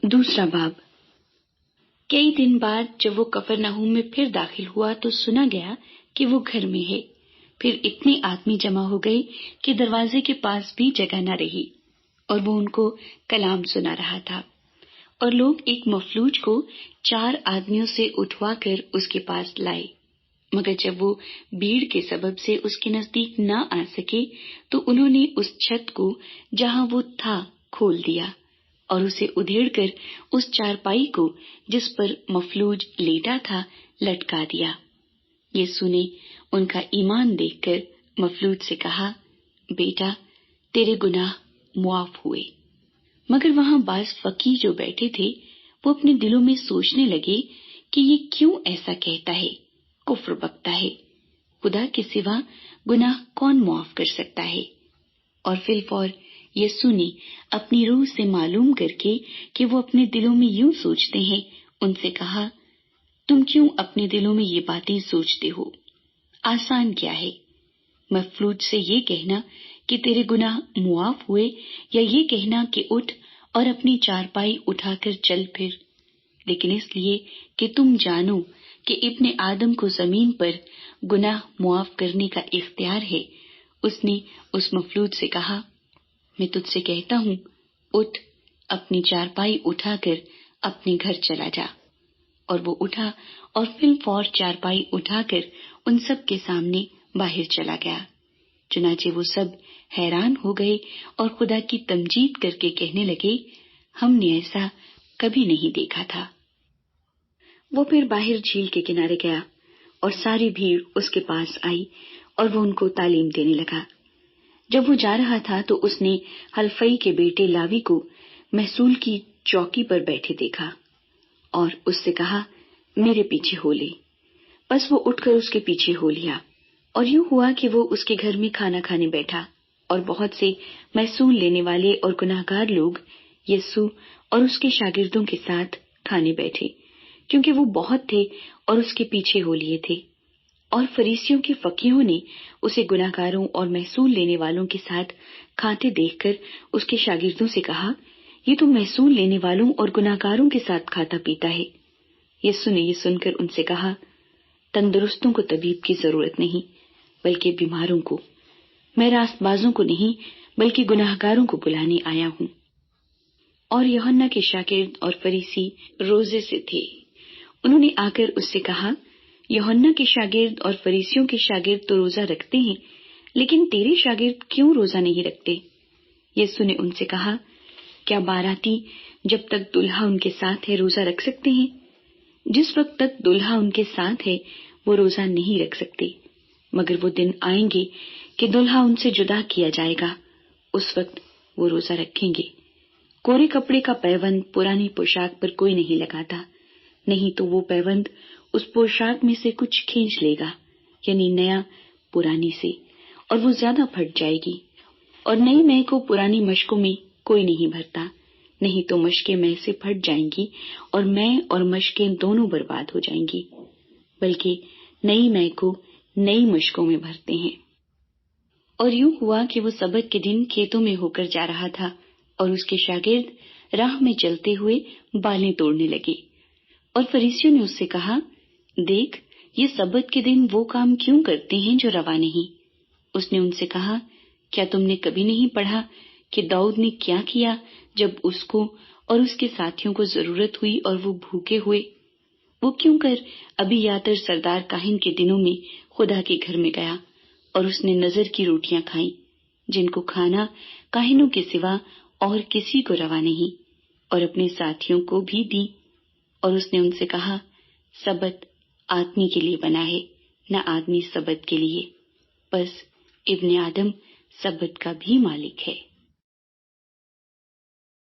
दूसरा बाब। कई दिन बाद जब वो कफरनहूम में फिर दाखिल हुआ तो सुना गया कि वो घर में है। फिर इतने आदमी जमा हो गए कि दरवाजे के पास भी जगह न रही और वो उनको कलाम सुना रहा था। और लोग एक मफलूज को 4 आदमियों से उठवा कर उसके पास लाए, मगर जब वो भीड़ के सबब से उसके नजदीक न आ सके तो उन्होंने उस छत को जहां वो था खोल दिया और उसे उधेड़कर उस चारपाई को जिस पर मफलूज लेटा था लटका दिया। यीशु ने उनका ईमान देखकर मफलूज से कहा, बेटा, तेरे गुनाह मुआफ हुए। मगर वहां बाज फकीर जो बैठे थे वो अपने दिलों में सोचने लगे कि ये क्यों ऐसा कहता है, कुफ्र बकता है। खुदा के सिवा गुनाह कौन मुआफ कर सकता है? और फिलफौर यीशु ने अपनी रूह से मालूम करके कि वो अपने दिलों में यूं सोचते हैं, उनसे कहा, तुम क्यों अपने दिलों में ये बातें सोचते हो? आसान क्या है, मफलूज से ये कहना कि तेरे गुनाह मुआफ हुए, या ये कहना कि उठ और अपनी चारपाई उठाकर चल फिर। लेकिन इसलिए कि तुम जानो कि इब्ने आदम को जमीन पर गुनाह मुआफ करने का इख्तियार है, उसने उस मफलूज से कहा, मैं तुझसे कहता हूँ, उठ, अपनी चारपाई उठाकर अपने घर चला जा। और वो उठा और फिलफौर चारपाई उठाकर उन सब के सामने बाहर चला गया। चुनाचे वो सब हैरान हो गए और खुदा की तमजीद करके कहने लगे, हमने ऐसा कभी नहीं देखा था। वो फिर बाहर झील के किनारे गया और सारी भीड़ उसके पास आई और वो उनको तालीम देने लगा। जब वो जा रहा था तो उसने हलफई के बेटे लावी को महसूल की चौकी पर बैठे देखा और उससे कहा, मेरे पीछे हो ले। बस वो उठकर उसके पीछे हो लिया और यूं हुआ कि वो उसके घर में खाना खाने बैठा और बहुत से महसूल लेने वाले और गुनाहगार लोग यीशु और उसके शागिर्दों के साथ खाने बैठे, क्योंकि वो बहुत थे और उसके पीछे हो लिए थे। और फरीसियों के फकीहों ने उसे गुनाहगारों और महसूल लेने वालों के साथ खाते देखकर उसके शागिर्दों से कहा, ये तो महसूल लेने वालों और गुनाहगारों के साथ खाता पीता है। यीशु ने ये सुनकर उनसे कहा, तंदुरुस्तों को तबीब की जरूरत नहीं, बल्कि बीमारों को। मैं रास्तबाजों को नहीं, बल्कि गुनाहगारों को बुलाने आया हूँ। और यूहन्ना के शागिर्द और फरीसी रोजे से थे। उन्होंने आकर उससे कहा, यूहन्ना के शागिर्द और फरीसियों के शागिर्द तो रोजा रखते हैं, लेकिन तेरे शागिर्द क्यों रोजा नहीं रखते? यीशु ने उनसे कहा, क्या बाराती जब तक दुल्हा उनके साथ है रोजा रख सकते हैं? जिस वक्त तक दुल्हा उनके साथ है वो रोजा नहीं रख सकते, मगर वो दिन आएंगे कि दुल्हा उनसे जुदा किया जाएगा, उस वक्त वो रोजा रखेंगे। कोरे कपड़े का पैबंद पुरानी पोशाक पर कोई नहीं लगाता, नहीं तो वो पैबंद उस पोशाक में से कुछ खींच लेगा, यानी नया पुरानी से, और वो ज्यादा फट जाएगी। और नई मै को पुरानी मशकों में कोई नहीं भरता, नहीं तो मशकें मै से फट जाएंगी और मै और मशकें दोनों बर्बाद हो जाएंगी, बल्कि नई मै को नई मशकों में भरते हैं। और यूं हुआ कि वो सबत के दिन खेतों में होकर जा रहा था और उसके शागिर्द राह में चलते हुए बालें तोड़ने लगे। और फरीसियों ने उससे कहा, देख, ये सबत के दिन वो काम क्यों करते हैं जो रवा नहीं? उसने उनसे कहा, क्या तुमने कभी नहीं पढ़ा कि दाऊद ने क्या किया जब उसको और उसके साथियों को जरूरत हुई और वो भूखे हुए? वो क्यों कर अबीयातर सरदार काहिन के दिनों में खुदा के घर में गया और उसने नजर की रोटियां खाई, जिनको खाना काहिनों के सिवा और किसी को रवा नहीं, और अपने साथियों को भी दी। और उसने उनसे कहा, सबत आदमी के लिए बना है, न आदमी सबत के लिए। बस इब्ने आदम सबत का भी मालिक है।